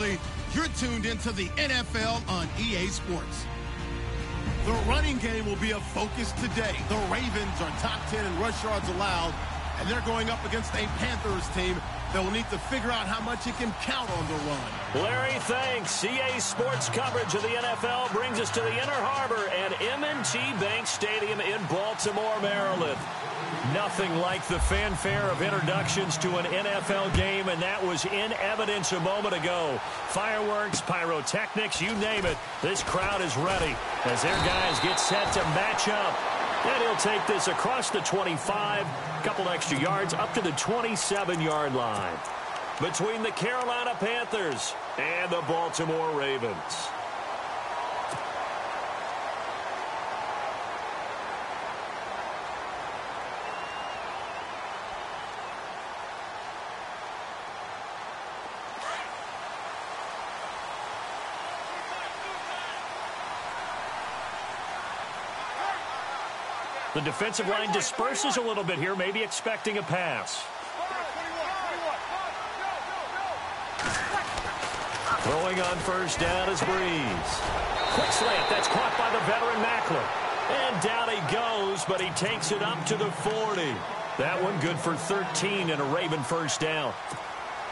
family. You're tuned into the NFL on EA Sports. The running game will be a focus today. The Ravens are top 10 in rush yards allowed, and they're going up against a Panthers team that will need to figure out how much it can count on the run. Larry, thanks. EA Sports coverage of the NFL brings us to the Inner Harbor and M&T Bank Stadium in Baltimore, Maryland. Nothing like the fanfare of introductions to an NFL game, and that was in evidence a moment ago. Fireworks, pyrotechnics, you name it. This crowd is ready as their guys get set to match up. And he'll take this across the 25, a couple extra yards, up to the 27-yard line. Between the Carolina Panthers and the Baltimore Ravens. The defensive line disperses a little bit here, maybe expecting a pass. Throwing on first down is Breeze. Quick slant, that's caught by the veteran Macklin. And down he goes, but he takes it up to the 40. That one good for 13 and a Raven first down.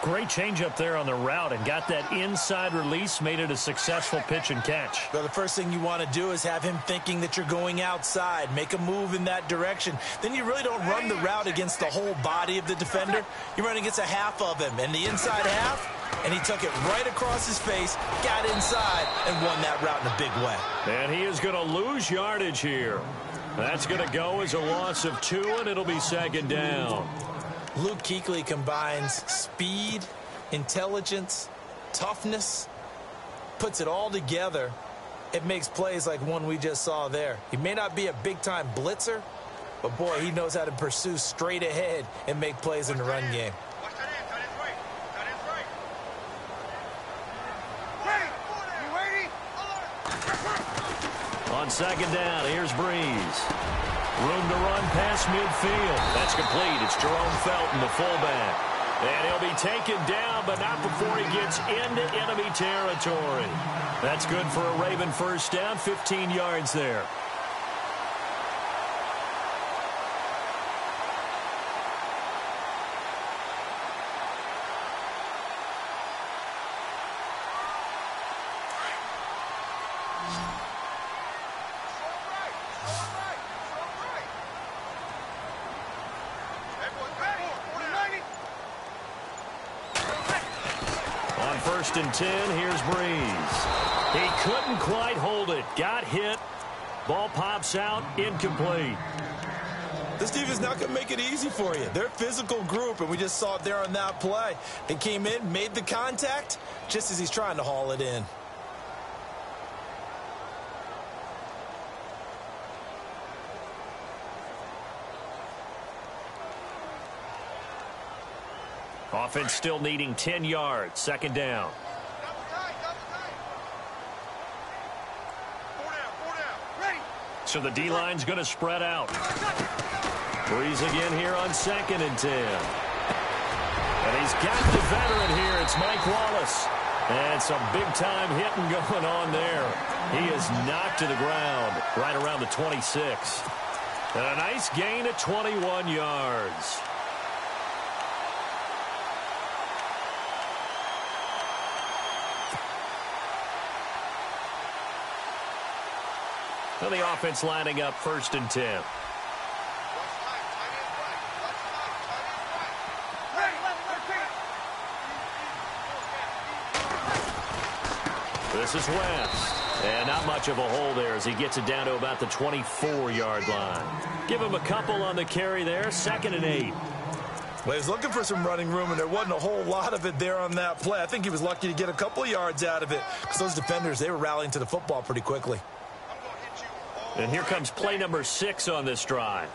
Great change up there on the route and got that inside release, made it a successful pitch and catch. Well, the first thing you want to do is have him thinking that you're going outside, make a move in that direction. Then you really don't run the route against the whole body of the defender. You run against a half of him, and the inside half, and he took it right across his face, got inside, and won that route in a big way. And he is going to lose yardage here. That's going to go as a loss of 2, and it'll be second down. Luke Kuechly combines speed, intelligence, toughness, puts it all together. It makes plays like one we just saw there. He may not be a big-time blitzer, but, boy, he knows how to pursue straight ahead and make plays in the run game. On second down, here's Breeze. Room to run past midfield. That's complete. It's Jerome Felton, the fullback. And he'll be taken down, but not before he gets into enemy territory. That's good for a Raven first down, 15 yards there. First and 10, here's Breeze. He couldn't quite hold it. Got hit. Ball pops out, incomplete. This team is not going to make it easy for you. They're a physical group, and we just saw it there on that play. They came in, made the contact, just as he's trying to haul it in. Offense still needing 10 yards. Second down. So the D-line's going to spread out. Breeze again here on second and 10. And he's got the veteran here. It's Mike Wallace. And some big-time hitting going on there. He is knocked to the ground right around the 26. And a nice gain of 21 yards. And the offense lining up first and 10. This is West. And not much of a hole there as he gets it down to about the 24-yard line. Give him a couple on the carry there. Second and 8. Well, he was looking for some running room, and there wasn't a whole lot of it there on that play. I think he was lucky to get a couple of yards out of it because those defenders, they were rallying to the football pretty quickly. And here comes play number 6 on this drive.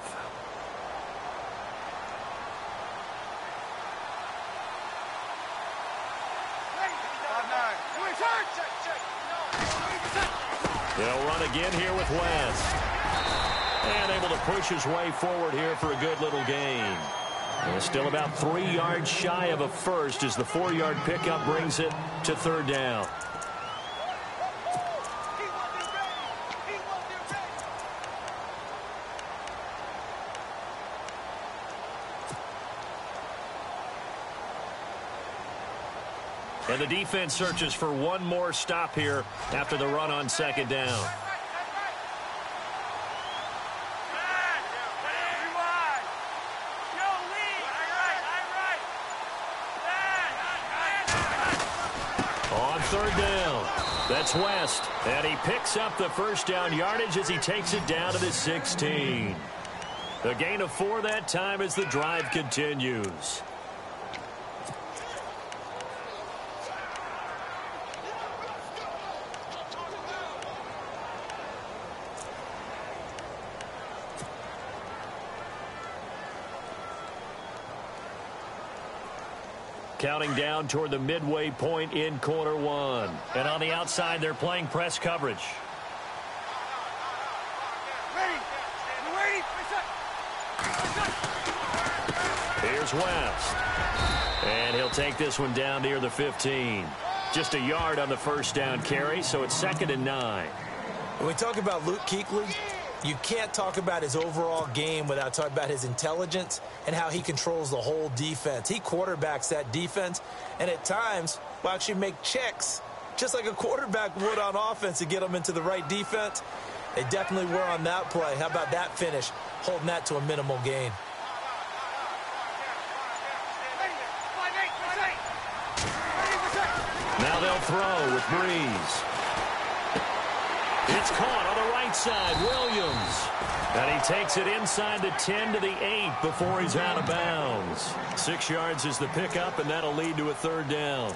They'll run again here with West. And able to push his way forward here for a good little gain. And still about 3 yards shy of a first as the 4-yard pickup brings it to third down. And the defense searches for one more stop here after the run on second down. On third down, that's West. And he picks up the first down yardage as he takes it down to the 16. A gain of 4 that time as the drive continues. Counting down toward the midway point in quarter one. And on the outside, they're playing press coverage. Here's West. And he'll take this one down near the 15. Just a yard on the first down carry, so it's 2nd and 9. When we talk about Luke Kuechly, you can't talk about his overall game without talking about his intelligence and how he controls the whole defense. He quarterbacks that defense, and at times will actually make checks, just like a quarterback would on offense to get them into the right defense. They definitely were on that play. How about that finish, holding that to a minimal gain? Now they'll throw with Breeze. It's caught on the right side, Williams. And he takes it inside the 10 to the 8 before he's out of bounds. 6 yards is the pickup, and that'll lead to a third down.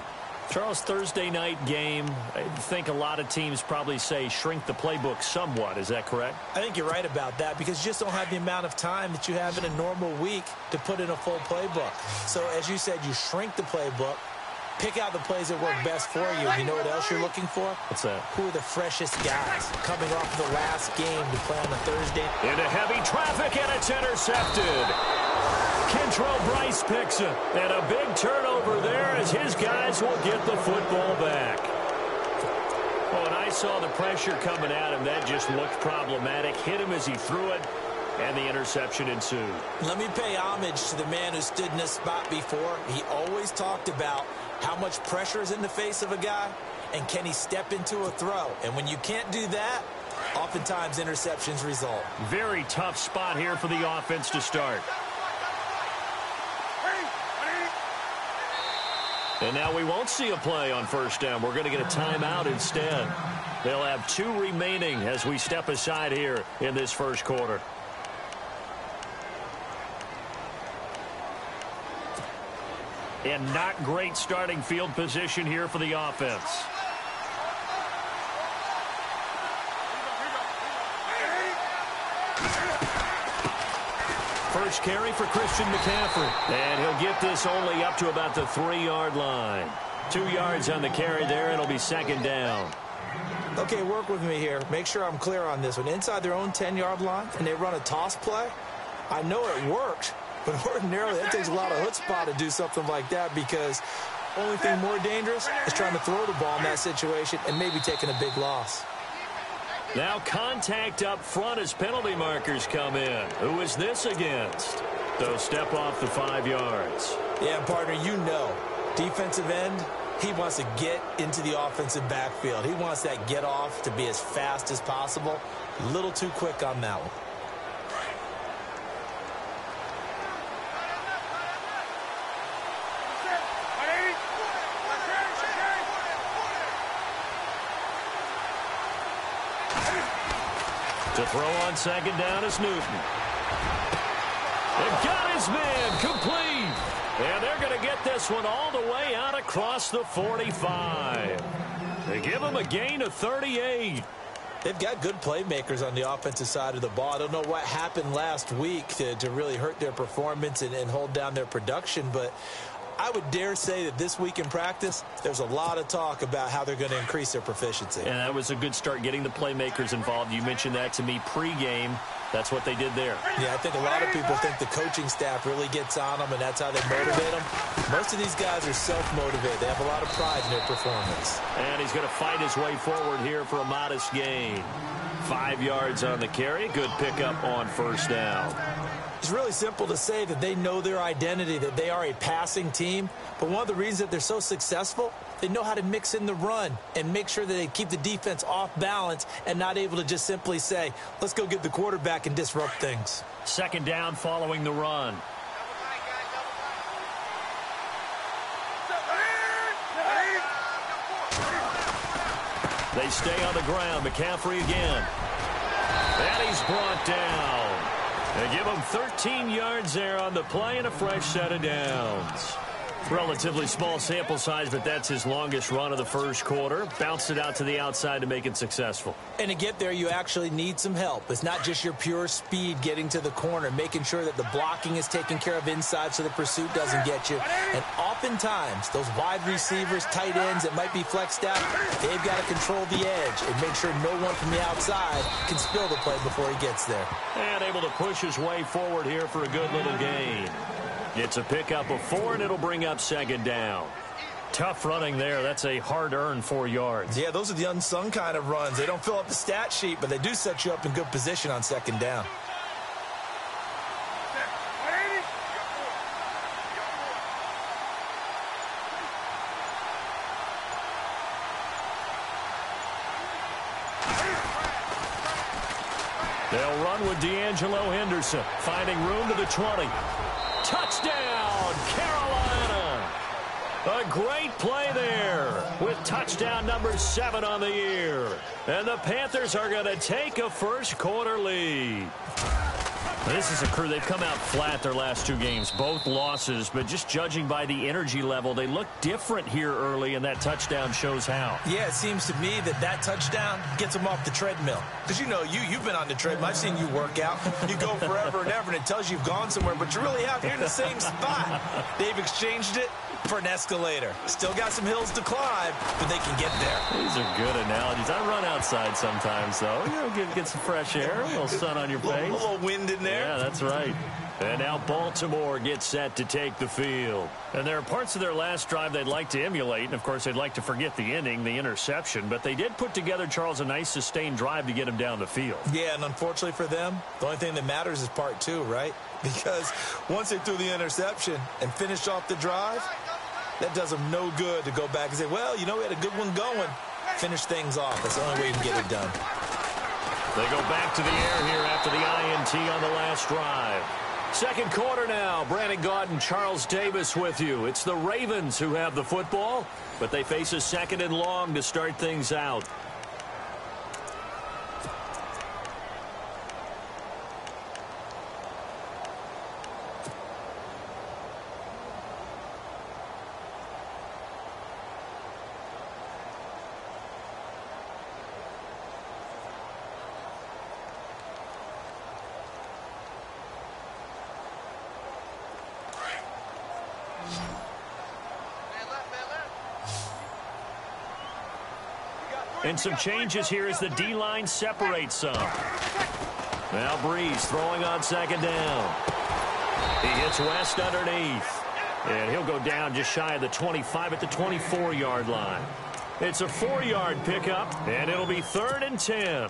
Charles, Thursday night game, I think a lot of teams probably say shrink the playbook somewhat. Is that correct? I think you're right about that because you just don't have the amount of time that you have in a normal week to put in a full playbook. So, as you said, you shrink the playbook. Pick out the plays that work best for you. You know what else you're looking for? What's that? Who are the freshest guys coming off the last game to play on a Thursday? Into heavy traffic, and it's intercepted. Kentrell Bryce picks it. And a big turnover there as his guys will get the football back. Oh, and I saw the pressure coming at him. That just looked problematic. Hit him as he threw it. And the interception ensued. Let me pay homage to the man who stood in this spot before. He always talked about how much pressure is in the face of a guy and can he step into a throw. And when you can't do that, oftentimes interceptions result. Very tough spot here for the offense to start. And now we won't see a play on first down. We're going to get a timeout instead. They'll have 2 remaining as we step aside here in this first quarter. And not great starting field position here for the offense. First carry for Christian McCaffrey. And he'll get this only up to about the 3-yard line. 2 yards on the carry there. It'll be 2nd down. Okay, work with me here. Make sure I'm clear on this one. Inside their own 10-yard line, and they run a toss play. I know it worked. But ordinarily, that takes a lot of chutzpah to do something like that because only thing more dangerous is trying to throw the ball in that situation and maybe taking a big loss. Now contact up front as penalty markers come in. Who is this against? So step off the 5 yards. Yeah, partner, you know, defensive end, he wants to get into the offensive backfield. He wants that get off to be as fast as possible. A little too quick on that one. To throw on second down is Newton. They've got his man complete. And they're going to get this one all the way out across the 45. They give him a gain of 38. They've got good playmakers on the offensive side of the ball. I don't know what happened last week to really hurt their performance and hold down their production, but I would dare say that this week in practice, there's a lot of talk about how they're going to increase their proficiency. And that was a good start getting the playmakers involved. You mentioned that to me pregame. That's what they did there. Yeah, I think a lot of people think the coaching staff really gets on them, and that's how they motivate them. Most of these guys are self-motivated. They have a lot of pride in their performance. And he's going to fight his way forward here for a modest gain. 5 yards on the carry. Good pickup on first down. It's really simple to say that they know their identity, that they are a passing team. But one of the reasons that they're so successful, they know how to mix in the run and make sure that they keep the defense off balance and not able to just simply say, let's go get the quarterback and disrupt things. Second down following the run. They stay on the ground. McCaffrey again. And he's brought down. They give him 13 yards there on the play and a fresh set of downs. Relatively small sample size, but that's his longest run of the first quarter. Bounced it out to the outside to make it successful. And to get there, you actually need some help. It's not just your pure speed getting to the corner, making sure that the blocking is taken care of inside so the pursuit doesn't get you. And oftentimes, those wide receivers, tight ends that might be flexed out, they've got to control the edge and make sure no one from the outside can spill the play before he gets there. And able to push his way forward here for a good little gain. It's a pickup of 4, and it'll bring up second down. Tough running there. That's a hard-earned 4 yards. Yeah, those are the unsung kind of runs. They don't fill up the stat sheet, but they do set you up in good position on second down. They'll run with D'Angelo Henderson, finding room to the 20. Touchdown, Carolina! A great play there with touchdown number 7 on the year. And the Panthers are going to take a first quarter lead. This is a crew. They've come out flat their last 2 games, both losses, but just judging by the energy level, they look different here early, and that touchdown shows how. Yeah, it seems to me that touchdown gets them off the treadmill. Because, you know, you've been on the treadmill. I've seen you work out. You go forever and ever, and it tells you you've gone somewhere, but you really have. You're in the same spot. They've exchanged it for an escalator. Still got some hills to climb, but they can get there. These are good analogies. I run outside sometimes, though. You know, get some fresh air, a little sun on your face. A little wind in there. Yeah, that's right. And now Baltimore gets set to take the field. And there are parts of their last drive they'd like to emulate. And, of course, they'd like to forget the ending, the interception. But they did put together, Charles, a nice sustained drive to get him down the field. Yeah, and unfortunately for them, the only thing that matters is part 2, right? Because once they threw the interception and finished off the drive, that does them no good to go back and say, well, you know, we had a good one going. Finish things off. That's the only way you can get it done. They go back to the air here after the INT on the last drive. Second quarter now. Brandon Gaudin, Charles Davis with you. It's the Ravens who have the football, but they face a second and long to start things out. And some changes here as the D-line separates some. Now Breeze throwing on second down. He hits West underneath. And he'll go down just shy of the 25 at the 24-yard line. It's a 4-yard pickup, and it'll be 3rd and 10.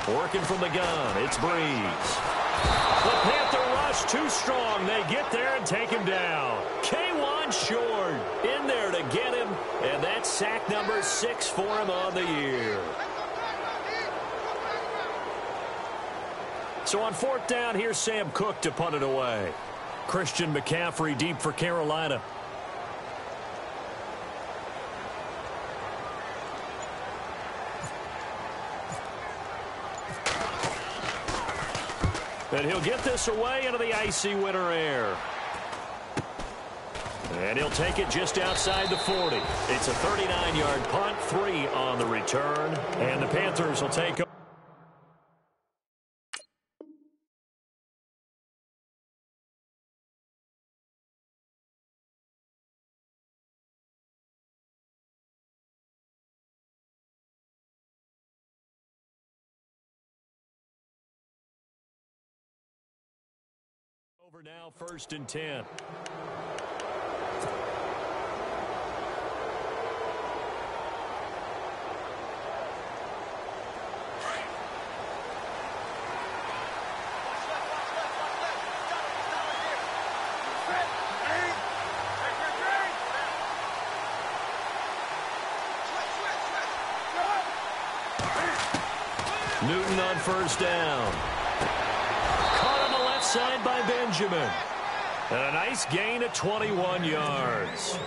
Working from the gun, it's Breeze. The Panther rush too strong. They get there and take him down. K1 short in there to get him, and that's sack number 6 for him on the year. So on 4th down, here's Sam Cook to punt it away. Christian McCaffrey deep for Carolina. And he'll get this away into the icy winter air. And he'll take it just outside the 40. It's a 39-yard punt, 3 on the return. And the Panthers will take over now, 1st and 10. Newton on 1st down. Caught on the left side by Benjamin. And a nice gain of 21 yards.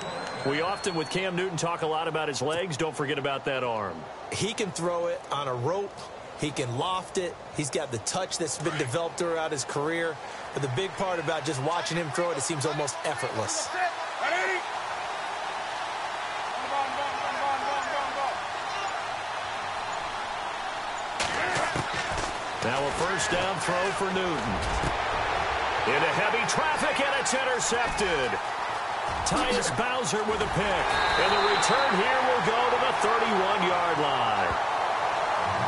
We often, with Cam Newton, talk a lot about his legs. Don't forget about that arm. He can throw it on a rope. He can loft it. He's got the touch that's been developed throughout his career. But the big part about just watching him throw it, it seems almost effortless. Now a 1st down throw for Newton. Into heavy traffic, and it's intercepted. Tyus Bowser with a pick. And the return here will go to the 31-yard line.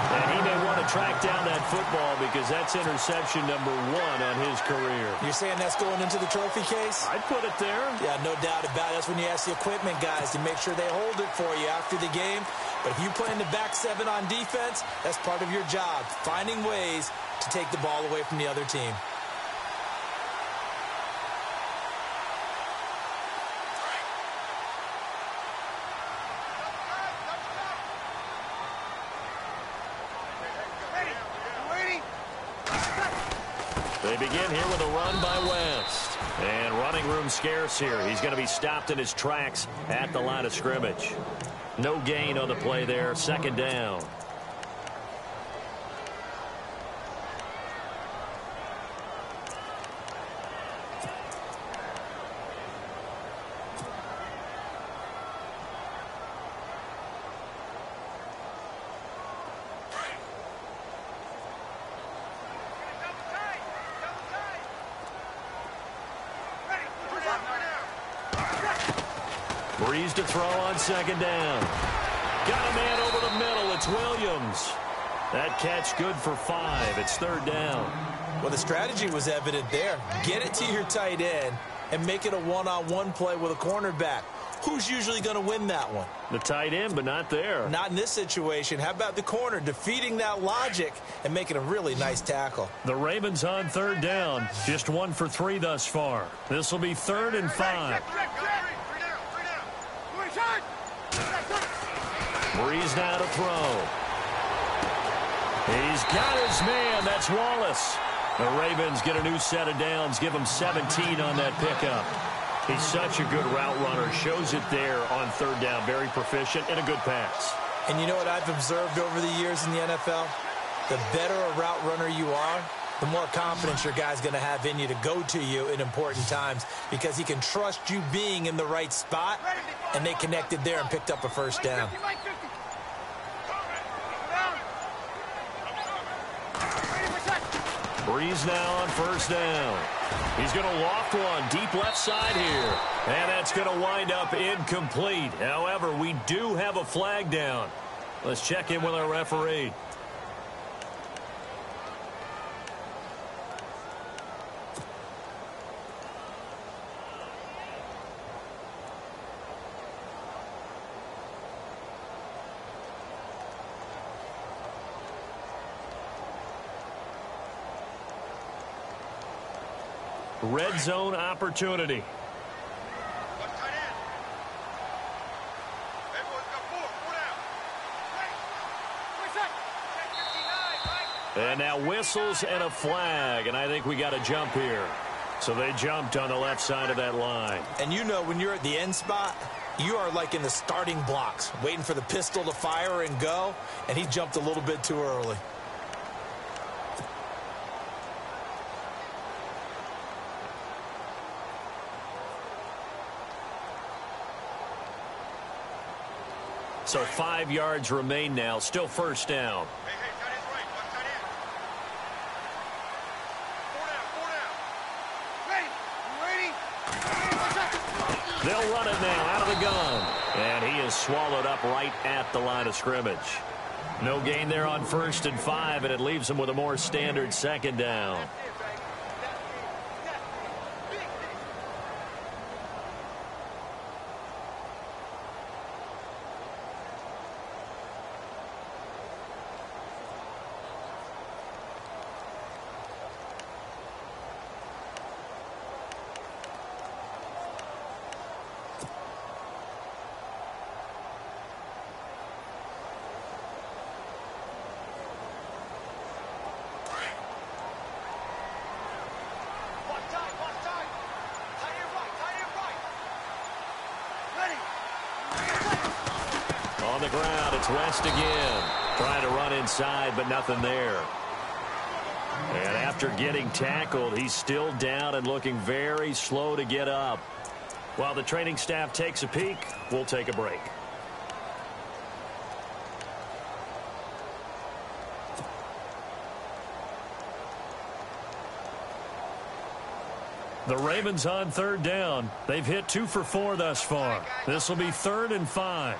And he may want to track down that football because that's interception number 1 on his career. You're saying that's going into the trophy case? I'd put it there. Yeah, no doubt about it. That's when you ask the equipment guys to make sure they hold it for you after the game. But if you play in the back 7 on defense, that's part of your job, finding ways to take the ball away from the other team. They begin here with a run by West. And running room scarce here. He's going to be stopped in his tracks at the line of scrimmage. No gain on the play there. 2nd down. Breeze to throw on 2nd down. Got a man over the middle. It's Williams. That catch good for 5. It's 3rd down. Well, the strategy was evident there. Get it to your tight end and make it a one-on-one play with a cornerback. Who's usually going to win that one? The tight end, but not there. Not in this situation. How about the corner defeating that logic and making a really nice tackle? The Ravens on 3rd down. Just 1 for 3 thus far. This will be 3rd and 5. Breeze now to throw. He's got his man. That's Wallace. The Ravens get a new set of downs. Give him 17 on that pickup. He's such a good route runner. Shows it there on 3rd down. Very proficient and a good pass. And you know what I've observed over the years in the NFL? The better a route runner you are, the more confidence your guy's going to have in you to go to you in important times because he can trust you being in the right spot, and they connected there and picked up a 1st down. Breeze now on 1st down. He's going to loft one deep left side here. And that's going to wind up incomplete. However, we do have a flag down. Let's check in with our referee. Red zone opportunity. And now whistles and a flag, and I think we got a jump here. So they jumped on the left side of that line. And you know when you're at the end spot, you are like in the starting blocks, waiting for the pistol to fire and go, and he jumped a little bit too early. So 5 yards remain now. Still first down. They'll run it now out of the gun. And he is swallowed up right at the line of scrimmage. No gain there on 1st and 5, and it leaves him with a more standard 2nd down. On the ground, it's West again. Trying to run inside, but nothing there. And after getting tackled, he's still down and looking very slow to get up. While the training staff takes a peek, we'll take a break. The Ravens on 3rd down. They've hit 2 for 4 thus far. This will be 3rd and 5.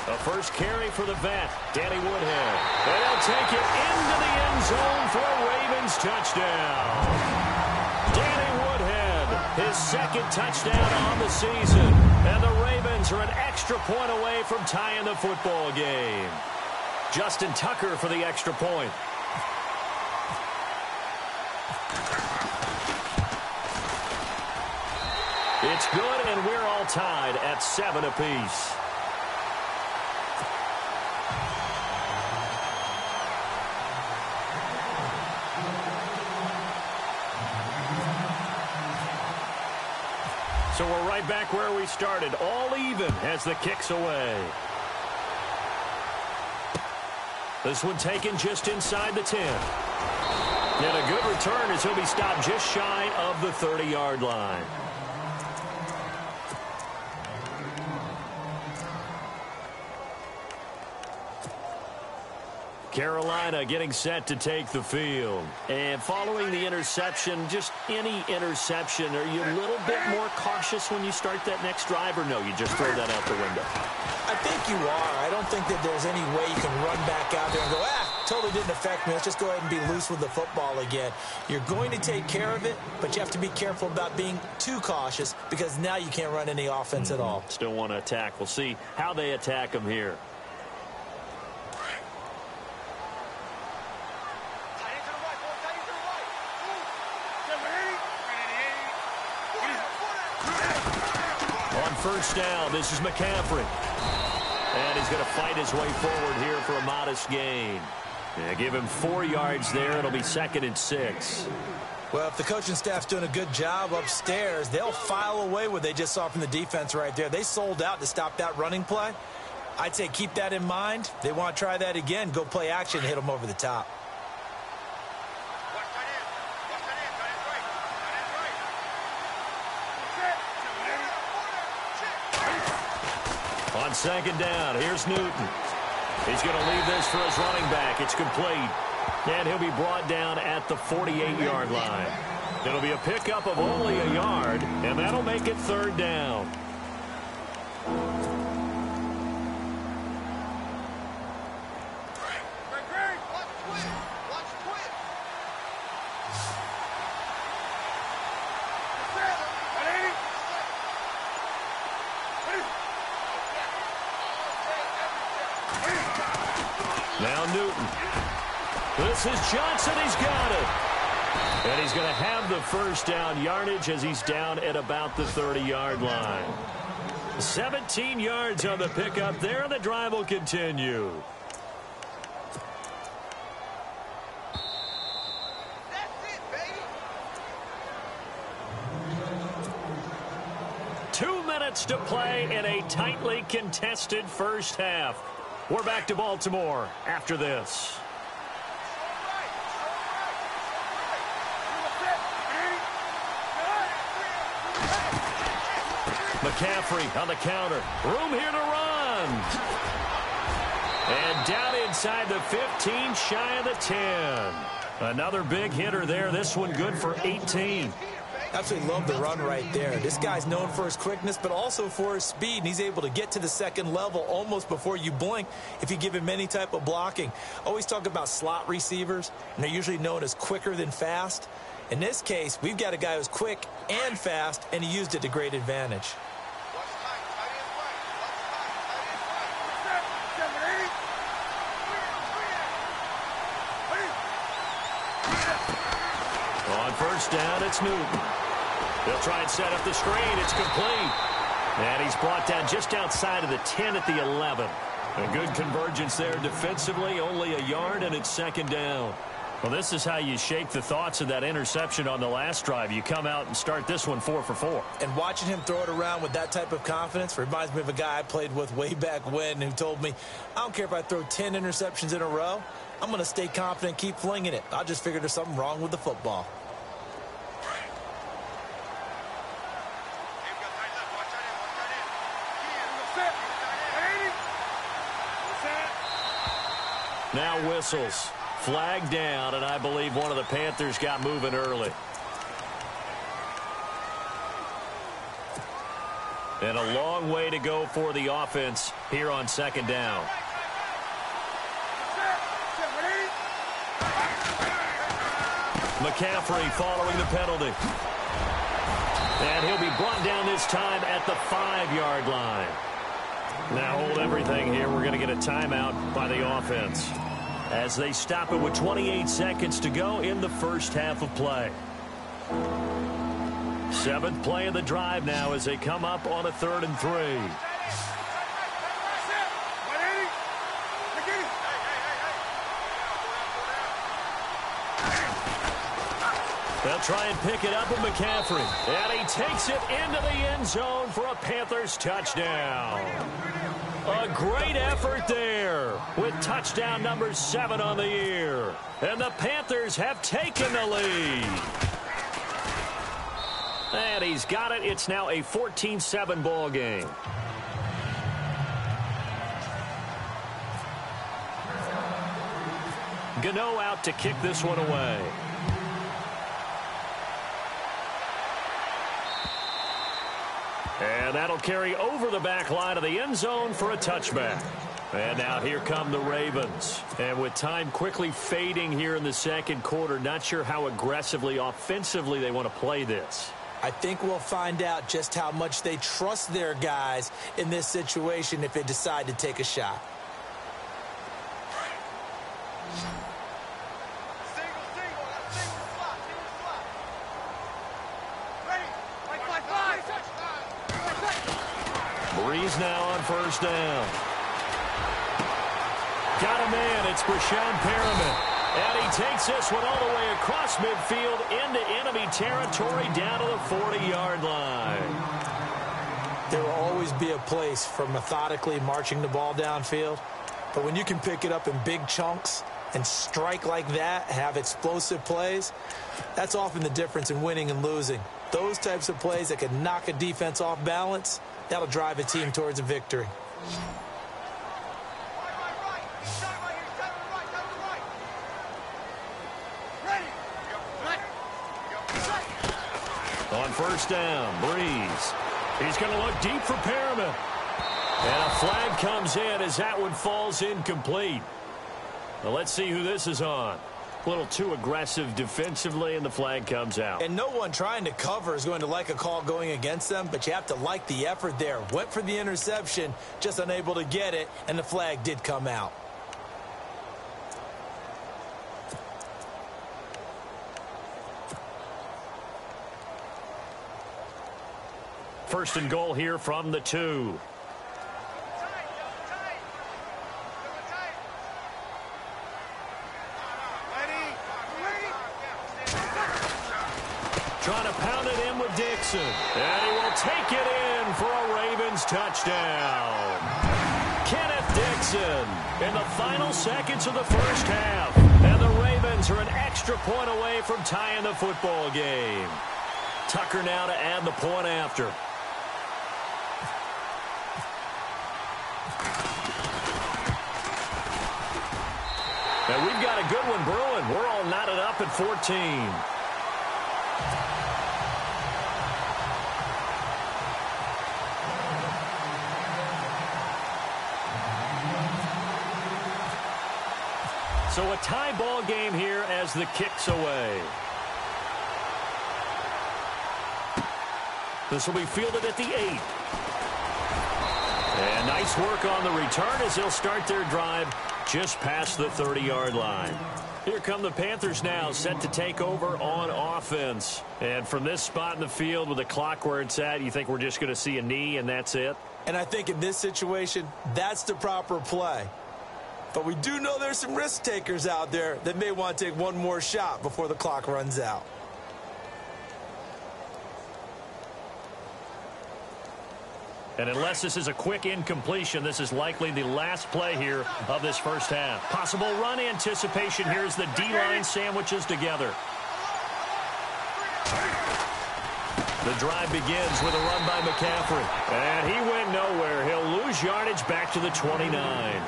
A first carry for the vet, Danny Woodhead. And he'll take it into the end zone for a Ravens touchdown. Danny Woodhead, his 2nd touchdown on the season. And the Ravens are an extra point away from tying the football game. Justin Tucker for the extra point. It's good, and we're all tied at 7 apiece. So we're right back where we started, all even as the kick's away. This one taken just inside the 10. And a good return as he'll be stopped just shy of the 30-yard line. Carolina getting set to take the field. And following the interception, just any interception, are you a little bit more cautious when you start that next drive, or no, you just throw that out the window? I think you are. I don't think that there's any way you can run back out there and go, totally didn't affect me. Let's just go ahead and be loose with the football again. You're going to take care of it, but you have to be careful about being too cautious because now you can't run any offense at all. Still want to attack. We'll see how they attack him here. First down, this is McCaffrey. And he's going to fight his way forward here for a modest gain. Yeah, give him 4 yards there. It'll be 2nd and 6. Well, if the coaching staff's doing a good job upstairs, they'll file away what they just saw from the defense right there. They sold out to stop that running play. I'd say keep that in mind. They want to try that again. Go play action and hit them over the top. On 2nd down, here's Newton. He's going to leave this for his running back. It's complete. And he'll be brought down at the 48-yard line. It'll be a pickup of only a yard, and that'll make it 3rd down. Now Newton. This is Johnson. He's got it. And he's going to have the first down yardage as he's down at about the 30-yard line. 17 yards on the pickup there, and the drive will continue. That's it, baby. 2 minutes to play in a tightly contested first half. We're back to Baltimore after this. McCaffrey on the counter. Room here to run. And down inside the 15, shy of the 10. Another big hitter there. This one good for 18. Absolutely love the run right there. This guy's known for his quickness, but also for his speed, and he's able to get to the second level almost before you blink if you give him any type of blocking. Always talk about slot receivers, and they're usually known as quicker than fast. In this case, we've got a guy who's quick and fast, and he used it to great advantage. On first down, it's Newton. They'll try and set up the screen. It's complete. And he's brought down just outside of the 10 at the 11. A good convergence there defensively, only a yard, and it's second down. Well, this is how you shake the thoughts of that interception on the last drive. You come out and start this one 4 for 4. And watching him throw it around with that type of confidence reminds me of a guy I played with way back when who told me, I don't care if I throw 10 interceptions in a row. I'm going to stay confident and keep flinging it. I just figured there's something wrong with the football. Now whistles. Flag down, and I believe one of the Panthers got moving early. And a long way to go for the offense here on second down. McCaffrey following the penalty. And he'll be brought down this time at the 5-yard line. Now hold everything here. We're going to get a timeout by the offense as they stop it with 28 seconds to go in the first half of play. 7th play of the drive now as they come up on a 3rd and 3. They'll try and pick it up with McCaffrey. And he takes it into the end zone for a Panthers touchdown. A great effort there with touchdown number 7 on the year. And the Panthers have taken the lead. And he's got it. It's now a 14-7 ball game. Gano out to kick this one away. And that'll carry over the back line of the end zone for a touchback. And now here come the Ravens. And with time quickly fading here in the second quarter, not sure how aggressively, offensively they want to play this. I think we'll find out just how much they trust their guys in this situation if they decide to take a shot. Breeze now on first down. Got a man. It's Brashon Perriman. And he takes this one all the way across midfield into enemy territory down to the 40-yard line. There will always be a place for methodically marching the ball downfield. But when you can pick it up in big chunks and strike like that, have explosive plays, that's often the difference in winning and losing. Those types of plays that can knock a defense off balance, that'll drive a team towards a victory. On first down, Breeze. He's going to look deep for Perriman. And a flag comes in as that one falls incomplete. Well, let's see who this is on. A little too aggressive defensively, and the flag comes out. And no one trying to cover is going to like a call going against them, but you have to like the effort there. Went for the interception, just unable to get it, and the flag did come out. First and goal here from the 2. Trying to pound it in with Dixon. And he will take it in for a Ravens touchdown. Kenneth Dixon in the final seconds of the first half. And the Ravens are an extra point away from tying the football game. Tucker now to add the point after. And we've got a good one brewing. We're all knotted up at 14. So a tie ball game here as the kick's away. This will be fielded at the 8. And nice work on the return as they'll start their drive just past the 30-yard line. Here come the Panthers now, set to take over on offense. And from this spot in the field with the clock where it's at, you think we're just going to see a knee and that's it? And I think in this situation, that's the proper play. But we do know there's some risk takers out there that may want to take one more shot before the clock runs out. And unless this is a quick incompletion, this is likely the last play here of this first half. Possible run anticipation here as the D-line sandwiches together. The drive begins with a run by McCaffrey. And he went nowhere. He'll lose yardage back to the 29.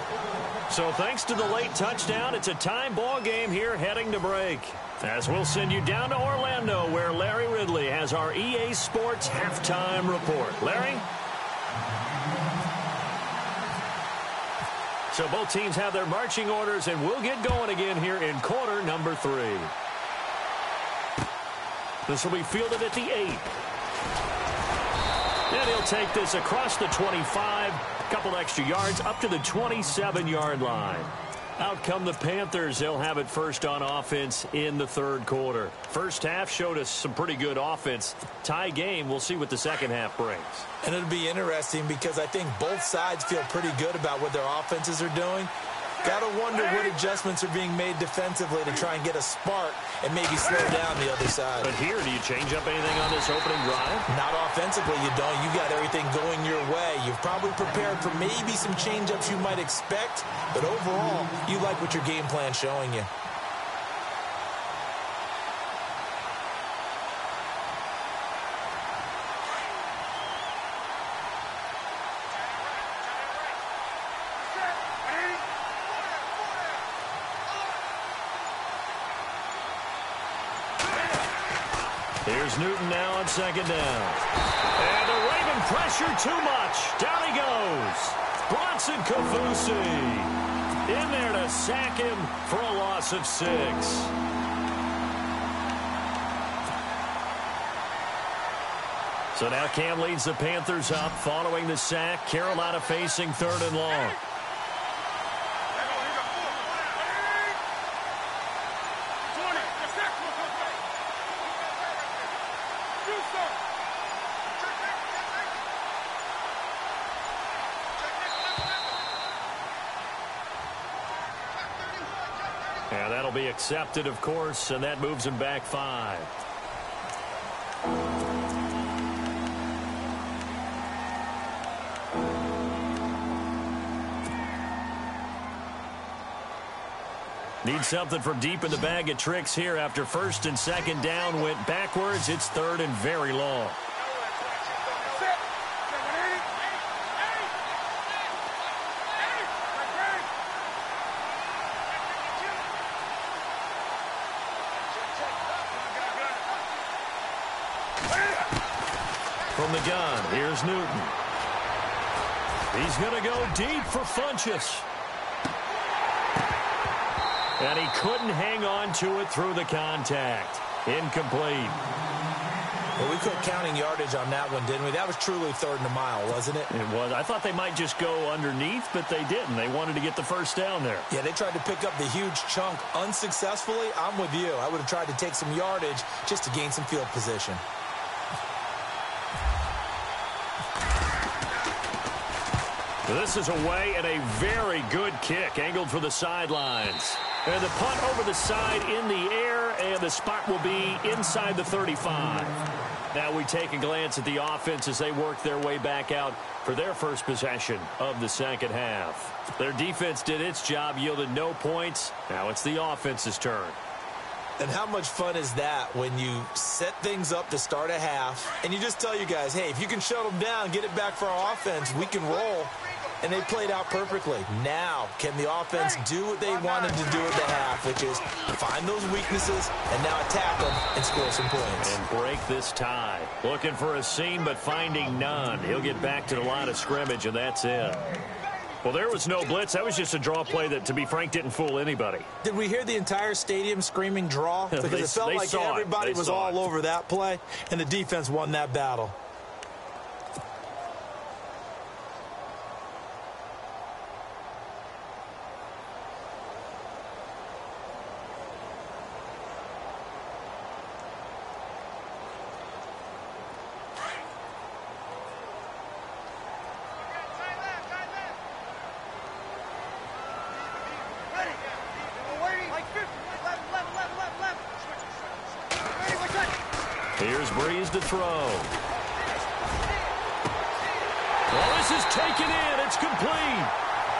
So thanks to the late touchdown, it's a tie ball game here heading to break. As we'll send you down to Orlando where Larry Ridley has our EA Sports halftime report. Larry? So both teams have their marching orders, and we'll get going again here in quarter number 3. This will be fielded at the 8. And he'll take this across the 25, a couple extra yards, up to the 27-yard line. Out come the Panthers. They'll have it first on offense in the third quarter. First half showed us some pretty good offense. Tie game, we'll see what the second half brings. And it'll be interesting because I think both sides feel pretty good about what their offenses are doing. Got to wonder what adjustments are being made defensively to try and get a spark and maybe slow down the other side. But here, do you change up anything on this opening drive? Not offensively, you don't. You got everything going your way. You've probably prepared for maybe some change-ups you might expect, but overall, you like what your game plan's showing you. Here's Newton now on second down. And the Raven pressure too much. Down he goes. Bronson Kafusi in there to sack him for a loss of 6. So now Cam leads the Panthers up following the sack. Carolina facing 3rd and long. And that'll be accepted, of course, and that moves him back 5. Need something from deep in the bag of tricks here after 1st and 2nd down went backwards. It's 3rd and very long. From the gun, here's Newton. He's going to go deep for Funchess. And he couldn't hang on to it through the contact. Incomplete. Well, we quit counting yardage on that one, didn't we? That was truly 3rd and a mile, wasn't it? It was. I thought they might just go underneath, but they didn't. They wanted to get the first down there. Yeah, they tried to pick up the huge chunk unsuccessfully. I'm with you. I would have tried to take some yardage just to gain some field position. This is away and a very good kick angled for the sidelines. And the punt over the side in the air, and the spot will be inside the 35. Now we take a glance at the offense as they work their way back out for their first possession of the second half. Their defense did its job, yielded no points. Now it's the offense's turn. And how much fun is that when you set things up to start a half and you just tell you guys, hey, if you can shut them down, get it back for our offense, we can roll. and they played out perfectly. Now, can the offense do what they wanted to do at the half, which is find those weaknesses and now attack them and score some points. And break this tie. Looking for a seam, but finding none. He'll get back to the line of scrimmage, and that's it. Well, there was no blitz. That was just a draw play that, to be frank, didn't fool anybody. Did we hear the entire stadium screaming draw? Because it felt like everybody was all over that play, and the defense won that battle. Here's Breeze to throw. Well, this is taken in. It's complete.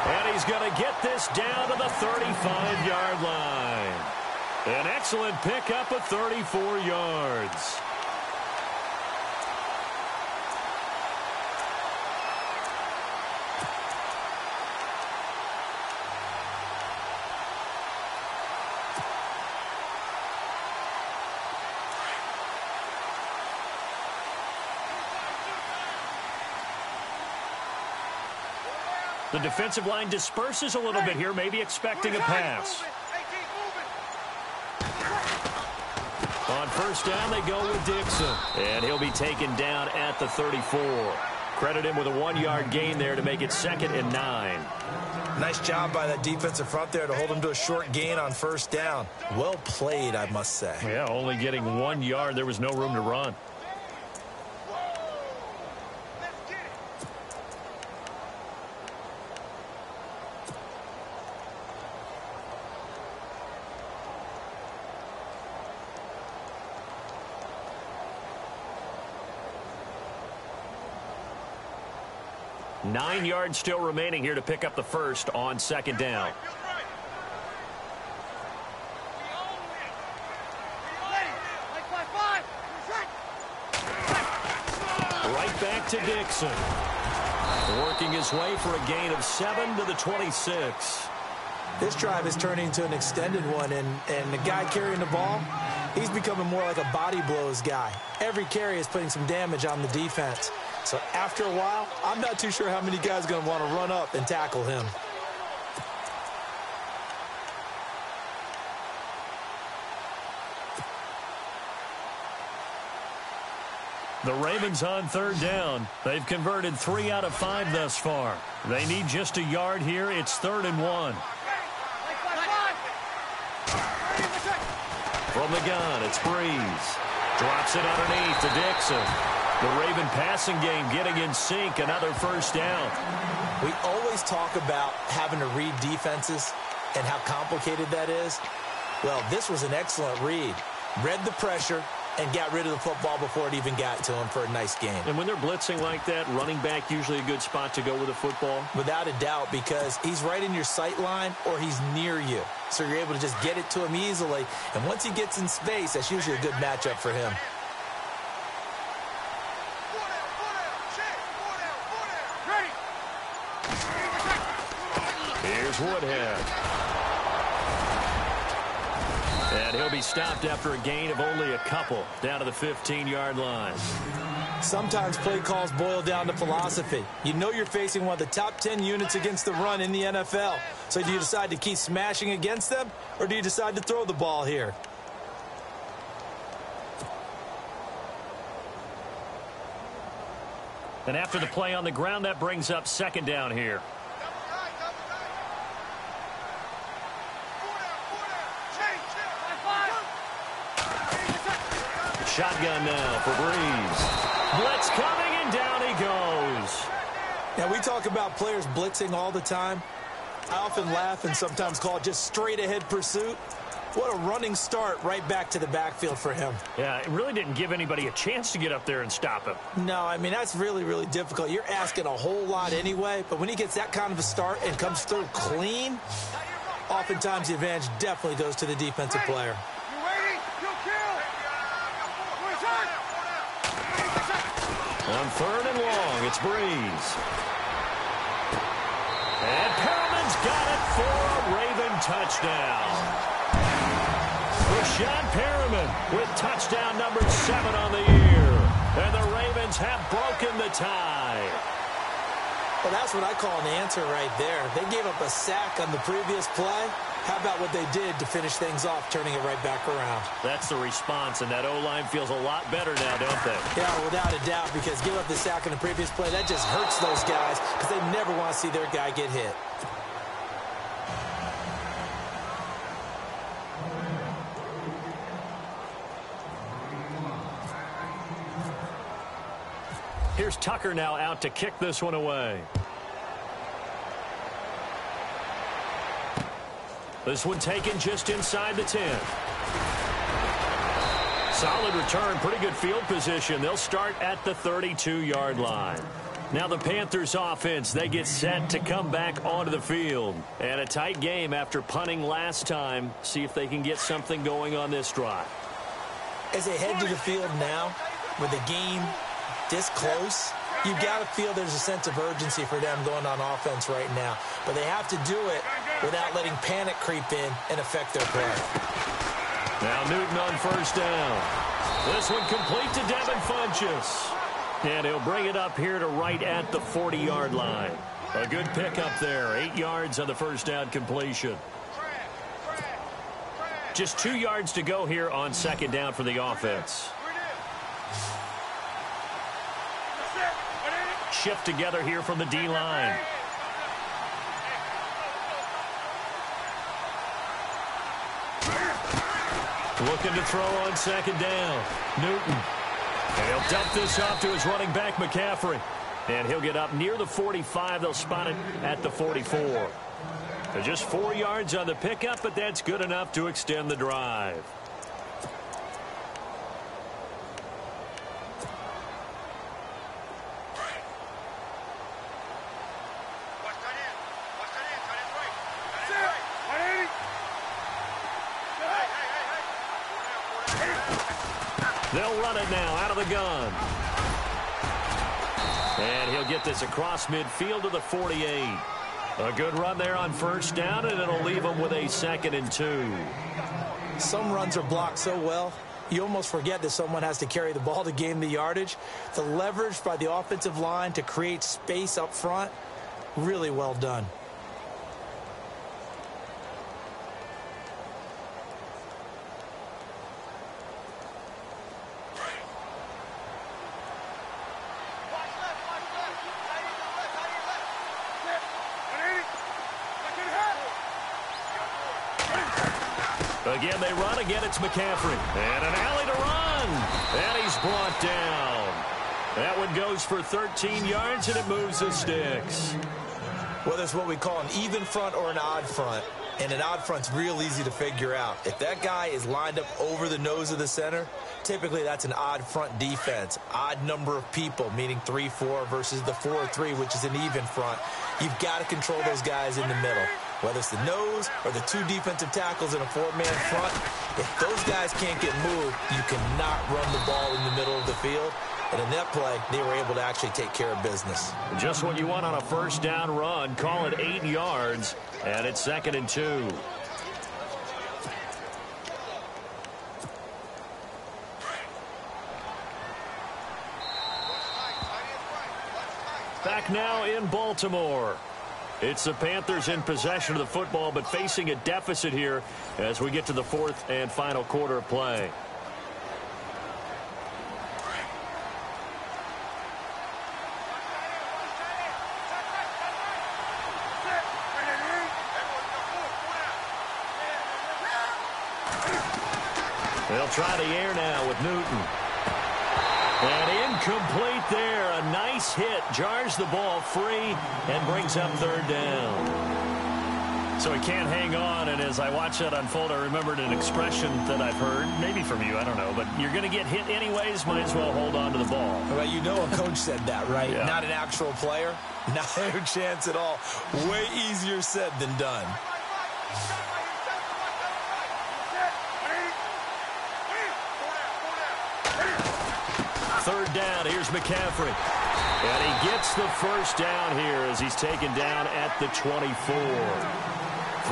And he's going to get this down to the 35-yard line. An excellent pickup of 34 yards. The defensive line disperses a little bit here, maybe expecting a pass. On first down, they go with Dixon. And he'll be taken down at the 34. Credit him with a 1-yard gain there to make it 2nd and 9. Nice job by that defensive front there to hold him to a short gain on first down. Well played, I must say. Yeah, only getting 1 yard. There was no room to run. Nine yards still remaining here to pick up the first on second down. Right back to Dixon. Working his way for a gain of 7 to the 26. This drive is turning into an extended one, and the guy carrying the ball, he's becoming more like a body blows guy. Every carry is putting some damage on the defense. So after a while, I'm not too sure how many guys are going to want to run up and tackle him. The Ravens on third down. They've converted 3 out of 5 thus far. They need just a yard here. It's 3rd and 1. From the gun, it's Breeze. Drops it underneath to Dixon. The Raven passing game getting in sync. Another first down. We always talk about having to read defenses and how complicated that is. Well, this was an excellent read. Read the pressure and got rid of the football before it even got to him for a nice game. And when they're blitzing like that, running back usually a good spot to go with the football? Without a doubt, because he's right in your sight line or he's near you. So you're able to just get it to him easily. And once he gets in space, that's usually a good matchup for him. Here's Woodhead. And he'll be stopped after a gain of only a couple, down to the 15-yard line. Sometimes play calls boil down to philosophy. You know you're facing one of the top 10 units against the run in the NFL. So do you decide to keep smashing against them, or do you decide to throw the ball here? And after the play on the ground, that brings up second down here. Shotgun now for Breeze. Blitz coming, and down he goes. Now, we talk about players blitzing all the time. I often laugh and sometimes call it just straight-ahead pursuit. What a running start right back to the backfield for him. Yeah, it really didn't give anybody a chance to get up there and stop him. No, I mean, that's really, really difficult. You're asking a whole lot anyway, but when he gets that kind of a start and comes through clean, oftentimes the advantage definitely goes to the defensive player. On 3rd and long, it's Breeze. And Perriman's got it for a Raven touchdown. Rashawn Perriman with touchdown number 7 on the year. And the Ravens have broken the tie. Well, that's what I call an answer right there. They gave up a sack on the previous play. How about what they did to finish things off, turning it right back around? That's the response, and that O-line feels a lot better now, don't they? Yeah, without a doubt, because give up the sack on the previous play, that just hurts those guys because they never want to see their guy get hit. Here's Tucker now out to kick this one away. This one taken just inside the 10. Solid return, pretty good field position. They'll start at the 32-yard line. Now the Panthers offense, they get set to come back onto the field. And a tight game after punting last time. See if they can get something going on this drive. As they head to the field now, with the game this close, you've got to feel there's a sense of urgency for them going on offense right now. But they have to do it without letting panic creep in and affect their play. Now Newton on first down. This one complete to Devin Funchess. And he'll bring it up here to right at the 40-yard line. A good pickup there. 8 yards on the first down completion. Just 2 yards to go here on second down for the offense. Shift together here from the D-line. Looking to throw on second down. Newton. And he'll dump this off to his running back, McCaffrey. And he'll get up near the 45. They'll spot it at the 44. So just 4 yards on the pickup, but that's good enough to extend the drive. They'll run it now out of the gun. And he'll get this across midfield to the 48. A good run there on first down, and it'll leave him with a 2nd and 2. Some runs are blocked so well, you almost forget that someone has to carry the ball to gain the yardage. The leverage by the offensive line to create space up front, really well done. Again, they run. Again, it's McCaffrey. And an alley to run. And he's brought down. That one goes for 13 yards, and it moves the sticks. Whether it's what we call an even front or an odd front, and an odd front's real easy to figure out. If that guy is lined up over the nose of the center, typically that's an odd front defense. Odd number of people, meaning 3-4 versus the 4-3, which is an even front. You've got to control those guys in the middle. Whether it's the nose or the 2 defensive tackles in a 4-man front, if those guys can't get moved, you cannot run the ball in the middle of the field. And in that play, they were able to actually take care of business. Just what you want on a first down run. Call it 8 yards, and it's 2nd and 2. Back now in Baltimore. It's the Panthers in possession of the football, but facing a deficit here as we get to the 4th and final quarter of play. They'll try the air now with Newton. And incomplete there. A nice hit. Jars the ball free and brings up 3rd down. So he can't hang on. And as I watch that unfold, I remembered an expression that I've heard, maybe from you, I don't know. But you're going to get hit anyways, might as well hold on to the ball. Well, you know a coach said that, right? Yeah. Not an actual player. Not a chance at all. Way easier said than done. 3rd down. Here's McCaffrey. And he gets the first down here as he's taken down at the 24.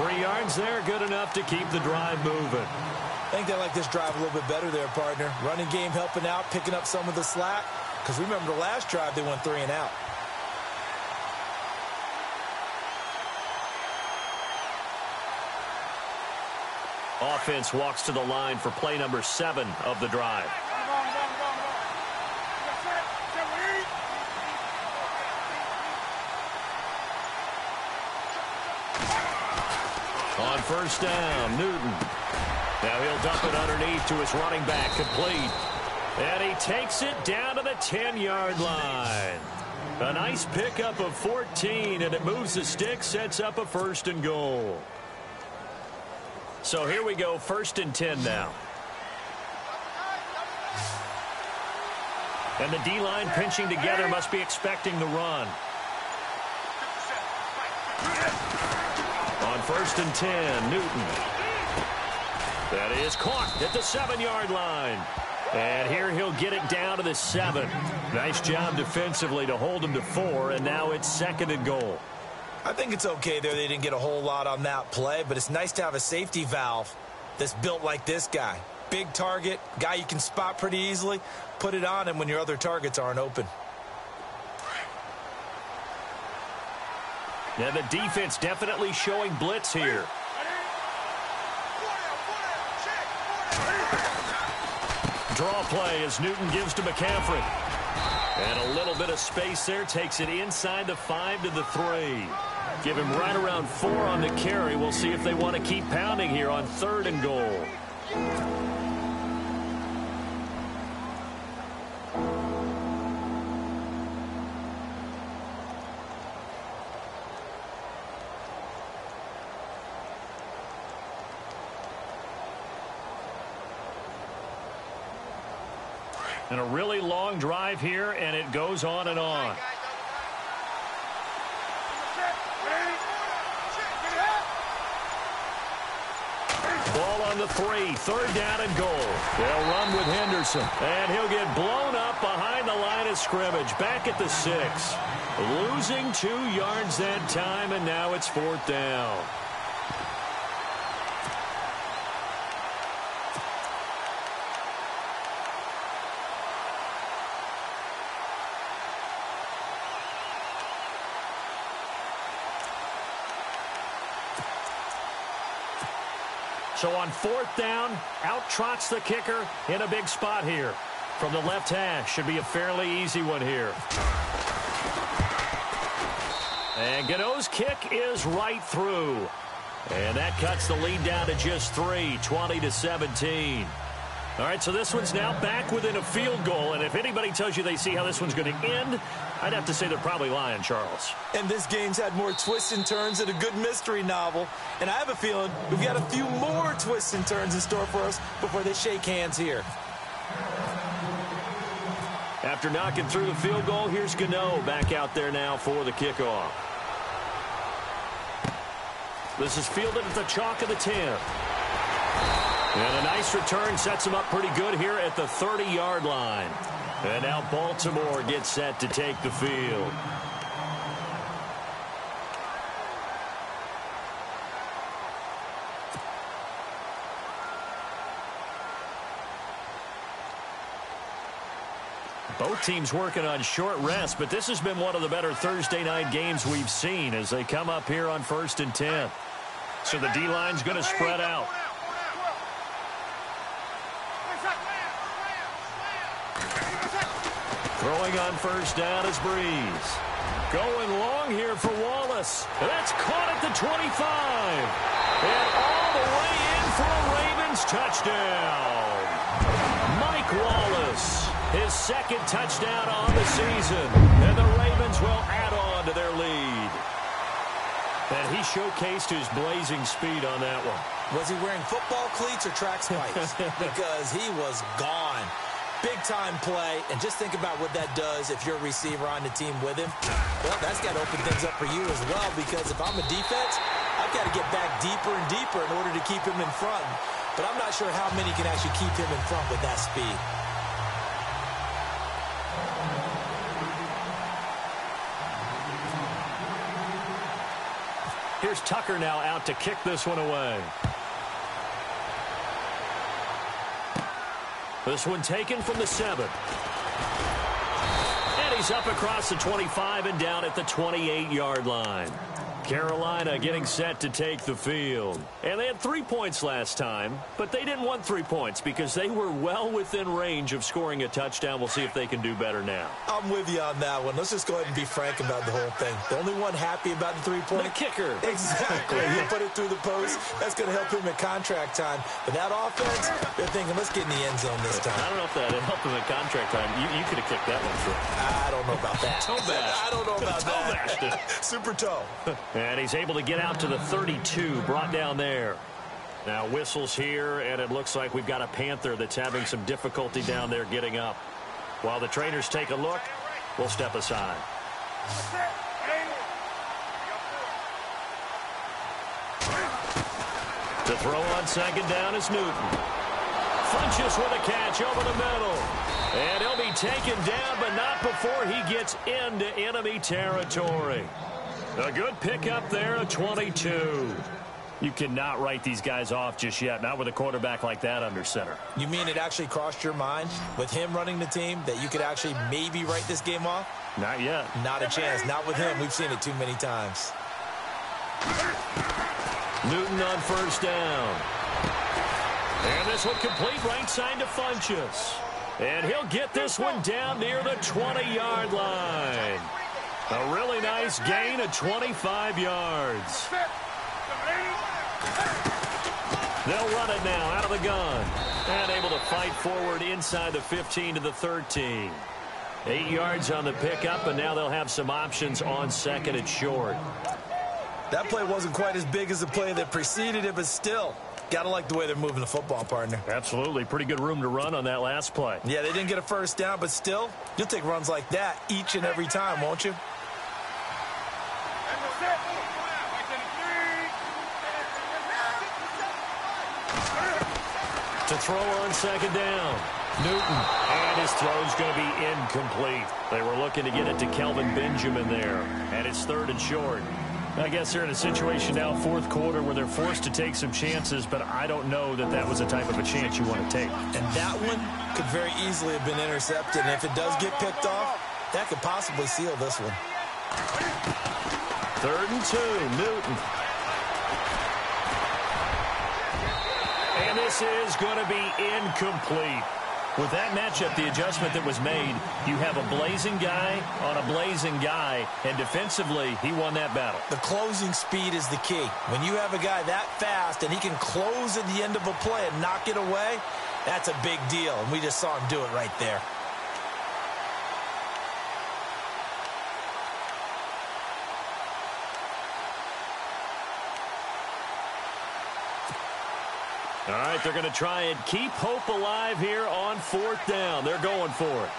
3 yards there, good enough to keep the drive moving. I think they like this drive a little bit better there, partner. Running game helping out, picking up some of the slack. Because remember the last drive, they went 3 and out. Offense walks to the line for play number 7 of the drive. On first down, Newton. Now he'll dump it underneath to his running back, complete. And he takes it down to the 10-yard line. A nice pickup of 14, and it moves the stick, sets up a 1st and goal. So here we go, 1st and 10 now. And the D-line pinching together, must be expecting the run. On 1st and 10, Newton. That is caught at the 7-yard line. And here he'll get it down to the 7. Nice job defensively to hold him to 4, and now it's 2nd and goal. I think it's okay there. They didn't get a whole lot on that play, but it's nice to have a safety valve that's built like this guy. Big target, guy you can spot pretty easily. Put it on him when your other targets aren't open. Yeah, the defense definitely showing blitz here. Draw play as Newton gives to McCaffrey. And a little bit of space there, takes it inside the 5 to the 3. Give him right around 4 on the carry. We'll see if they want to keep pounding here on 3rd and goal. And a really long drive here, and it goes on and on. Ball on the 3, 3rd down and goal. They'll run with Henderson, and he'll get blown up behind the line of scrimmage, back at the 6. Losing 2 yards that time, and now it's 4th down. So on 4th down, out trots the kicker in a big spot here. From the left hash, should be a fairly easy one here. And Gano's kick is right through. And that cuts the lead down to just 3, 20-17. All right, so this one's now back within a field goal. And if anybody tells you they see how this one's going to end, I'd have to say they're probably lying, Charles. And this game's had more twists and turns than a good mystery novel. And I have a feeling we've got a few more twists and turns in store for us before they shake hands here. After knocking through the field goal, here's Gano back out there now for the kickoff. This is fielded at the chalk of the 10. And a nice return sets him up pretty good here at the 30-yard line. And now Baltimore gets set to take the field. Both teams working on short rest, but this has been one of the better Thursday night games we've seen as they come up here on 1st and 10. So the D-line's going to spread out. Throwing on 1st down is Breeze. Going long here for Wallace. That's caught at the 25. And all the way in for a Ravens touchdown. Mike Wallace, his 2nd touchdown on the season. And the Ravens will add on to their lead. And he showcased his blazing speed on that one. Was he wearing football cleats or track spikes? Because he was gone. Big-time play, and just think about what that does if you're a receiver on the team with him. Well, that's got to open things up for you as well, because if I'm a defense, I've got to get back deeper and deeper in order to keep him in front. But I'm not sure how many can actually keep him in front with that speed. Here's Tucker now out to kick this one away. This one taken from the 7. And he's up across the 25 and down at the 28-yard line. Carolina getting set to take the field. And they had 3 points last time, but they didn't want 3 points because they were well within range of scoring a touchdown. We'll see if they can do better now. I'm with you on that one. Let's just go ahead and be frank about the whole thing. The only one happy about the 3-point? The kicker. Exactly. He put it through the post. That's going to help him at contract time. But that offense, they're thinking, let's get in the end zone this time. I don't know if that helped him at contract time. You could have kicked that one through. I don't know about that. Toe bash. I don't know about that. Toe Super toe. And he's able to get out to the 32, brought down there. Now whistles here, and it looks like we've got a Panther that's having some difficulty down there getting up. While the trainers take a look, we'll step aside. To throw on second down is Newton. Funches with a catch over the middle. And he'll be taken down, but not before he gets into enemy territory. A good pickup there, a 22. You cannot write these guys off just yet, not with a quarterback like that under center. You mean it actually crossed your mind with him running the team that you could actually maybe write this game off? Not yet. Not a chance. Not with him. We've seen it too many times. Newton on first down. And this one complete right side to Funches. And he'll get this one down near the 20-yard line. A really nice gain of 25 yards. They'll run it now out of the gun. And able to fight forward inside the 15 to the 13. 8 yards on the pickup, and now they'll have some options on second and short. That play wasn't quite as big as the play that preceded it, but still, got to like the way they're moving the football, partner. Absolutely. Pretty good room to run on that last play. Yeah, they didn't get a first down, but still, you'll take runs like that each and every time, won't you? To throw on second down. Newton. And his throw's going to be incomplete. They were looking to get it to Kelvin Benjamin there. And it's third and short. I guess they're in a situation now, fourth quarter, where they're forced to take some chances, but I don't know that that was the type of a chance you want to take. And that one could very easily have been intercepted. And if it does get picked off, that could possibly seal this one. Third and 2, Newton. And this is going to be incomplete. With that matchup, the adjustment that was made, you have a blazing guy on a blazing guy, and defensively, he won that battle. The closing speed is the key. When you have a guy that fast and he can close at the end of a play and knock it away, that's a big deal, and we just saw him do it right there. All right, they're going to try and keep hope alive here on fourth down. They're going for it.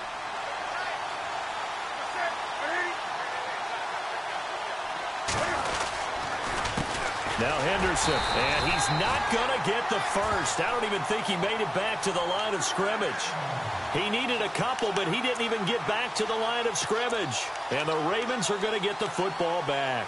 Now Henderson, and he's not going to get the first. I don't even think he made it back to the line of scrimmage. He needed a couple, but he didn't even get back to the line of scrimmage. And the Ravens are going to get the football back.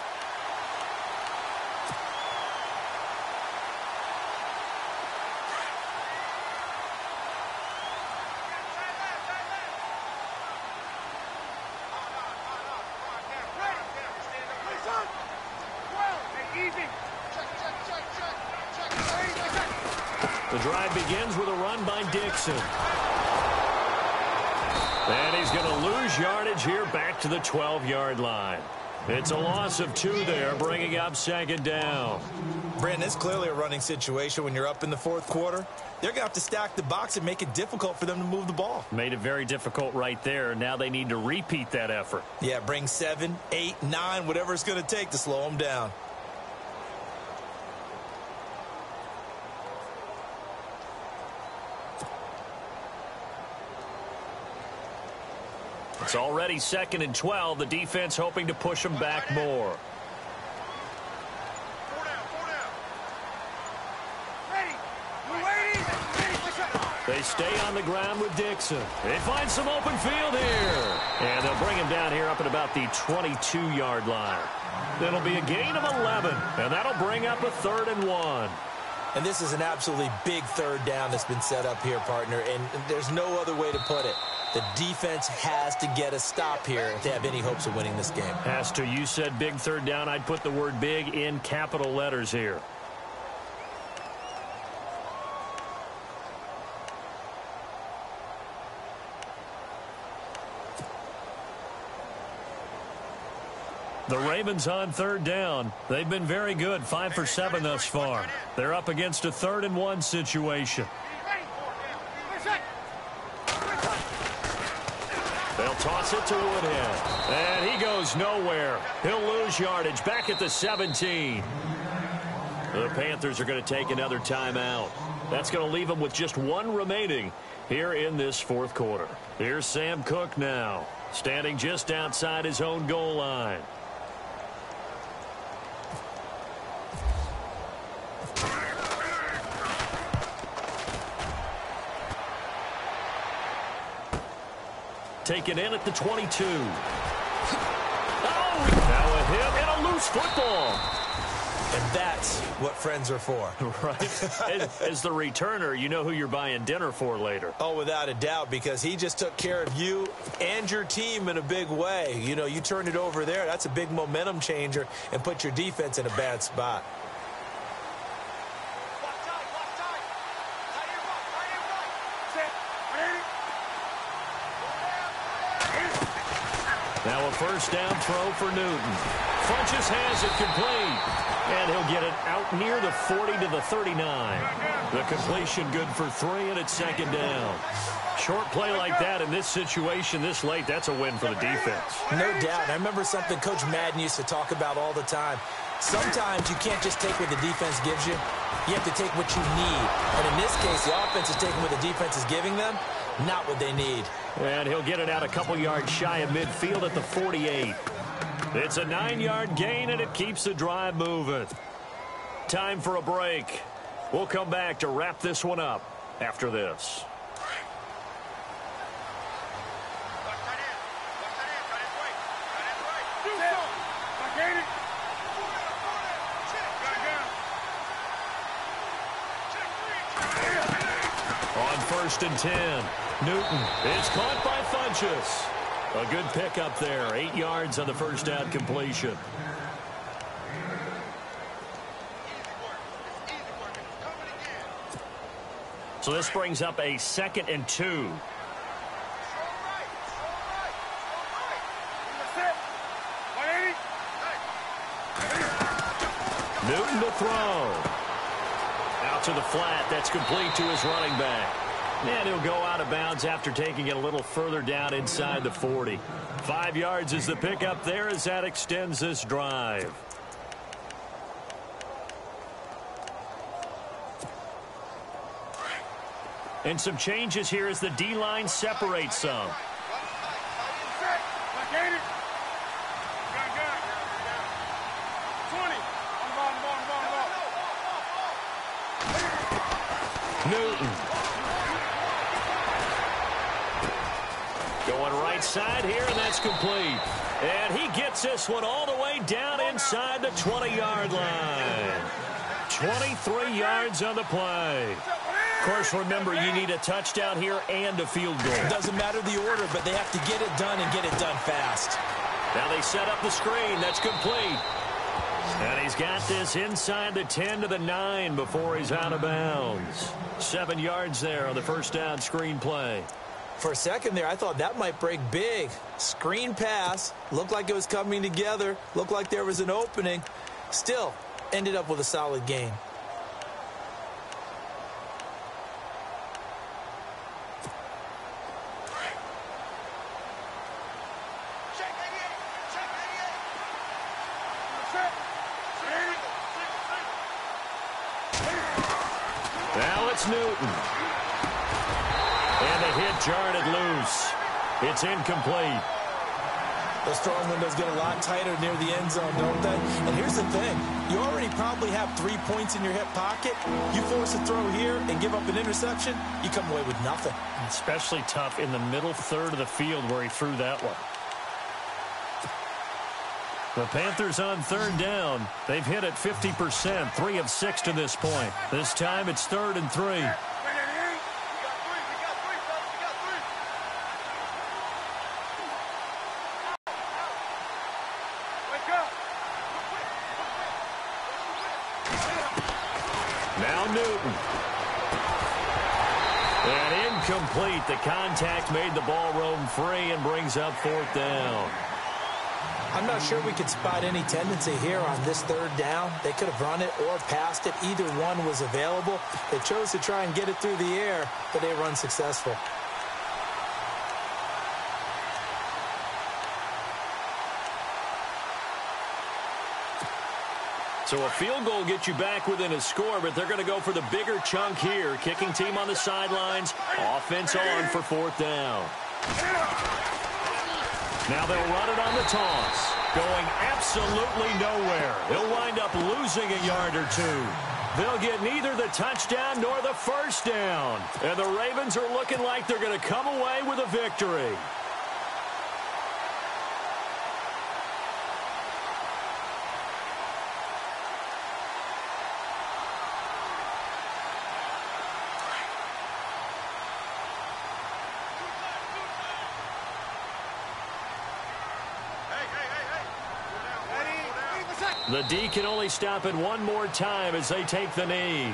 The drive begins with a run by Dixon. And he's going to lose yardage here back to the 12-yard line. It's a loss of 2 there, bringing up second down. Brandon, it's clearly a running situation when you're up in the fourth quarter. They're going to have to stack the box and make it difficult for them to move the ball. Made it very difficult right there. Now they need to repeat that effort. Yeah, bring 7, 8, 9, whatever it's going to take to slow them down. It's already second and 12. The defense hoping to push them back more. They They stay on the ground with Dixon. They find some open field here. And they'll bring him down here up at about the 22-yard line. It'll be a gain of 11, and that'll bring up a 3rd and 1. And this is an absolutely big 3rd down that's been set up here, partner, and there's no other way to put it. The defense has to get a stop here if they have any hopes of winning this game. Has to. You said big 3rd down. I'd put the word big in capital letters here. The Ravens on 3rd down. They've been very good, 5 for 7 thus far. They're up against a 3rd and 1 situation. They'll toss it to Woodhead. And he goes nowhere. He'll lose yardage back at the 17. The Panthers are going to take another timeout. That's going to leave them with just 1 remaining here in this 4th quarter. Here's Sam Cook now, standing just outside his own goal line. Taken in at the 22. Oh, now a hit and a loose football. And that's what friends are for. Right. As the returner, you know who you're buying dinner for later. Oh, without a doubt, because he just took care of you and your team in a big way. You know, you turned it over there. That's a big momentum changer and put your defense in a bad spot. Now a 1st down throw for Newton. Funches has it complete. And he'll get it out near the 40 to the 39. The completion good for 3, and it's 2nd down. Short play like that in this situation this late, that's a win for the defense. No doubt. I remember something Coach Madden used to talk about all the time. Sometimes you can't just take what the defense gives you. You have to take what you need. And in this case, the offense is taking what the defense is giving them, not what they need. And he'll get it out a couple yards shy of midfield at the 48. It's a 9-yard gain, and it keeps the drive moving. Time for a break. We'll come back to wrap this one up after this. On 1st and 10, Newton is caught by Funches. A good pickup there, 8 yards on the 1st down completion. So this brings up a 2nd and 2. Newton to throw. Out to the flat. That's complete to his running back. And he'll go out of bounds after taking it a little further down inside the 40. 5 yards is the pickup there as that extends this drive. And some changes here as the D-line separates some. Newton. Going right side here, and that's complete. And he gets this one all the way down inside the 20-yard line. 23 yards on the play. Of course, remember, you need a touchdown here and a field goal. It doesn't matter the order, but they have to get it done and get it done fast. Now they set up the screen. That's complete. And he's got this inside the 10 to the 9 before he's out of bounds. 7 yards there on the 1st down screen play. For a second there, I thought that might break big. Screen pass. Looked like it was coming together. Looked like there was an opening. Still, ended up with a solid gain. Now it's Newton. And the hit jarred it loose. It's incomplete. Those throwing windows get a lot tighter near the end zone, don't they? And here's the thing. You already probably have 3 points in your hip pocket. You force a throw here and give up an interception, you come away with nothing. Especially tough in the middle third of the field where he threw that one. The Panthers on third down. They've hit it 50%, 3 of 6 to this point. This time it's 3rd and 3. Now Newton. And incomplete. The contact made the ball roam free and brings up 4th down. I'm not sure we could spot any tendency here on this 3rd down. They could have run it or passed it. Either one was available. They chose to try and get it through the air, but they were unsuccessful. So a field goal gets you back within a score, but they're going to go for the bigger chunk here. Kicking team on the sidelines. Offense on for 4th down. Now they'll run it on the toss. Going absolutely nowhere. He'll wind up losing a yard or 2. They'll get neither the touchdown nor the 1st down. And the Ravens are looking like they're going to come away with a victory. The D can only stop it one more time as they take the knee.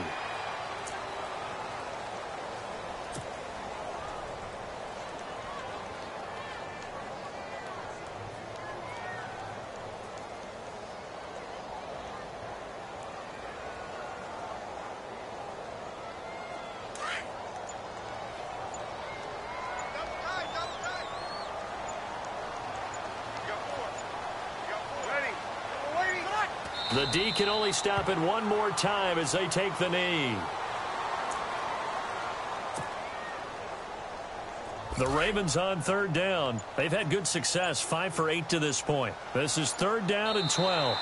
The D can only stop it one more time as they take the knee. The Ravens on 3rd down. They've had good success, 5 for 8 to this point. This is 3rd down and 12.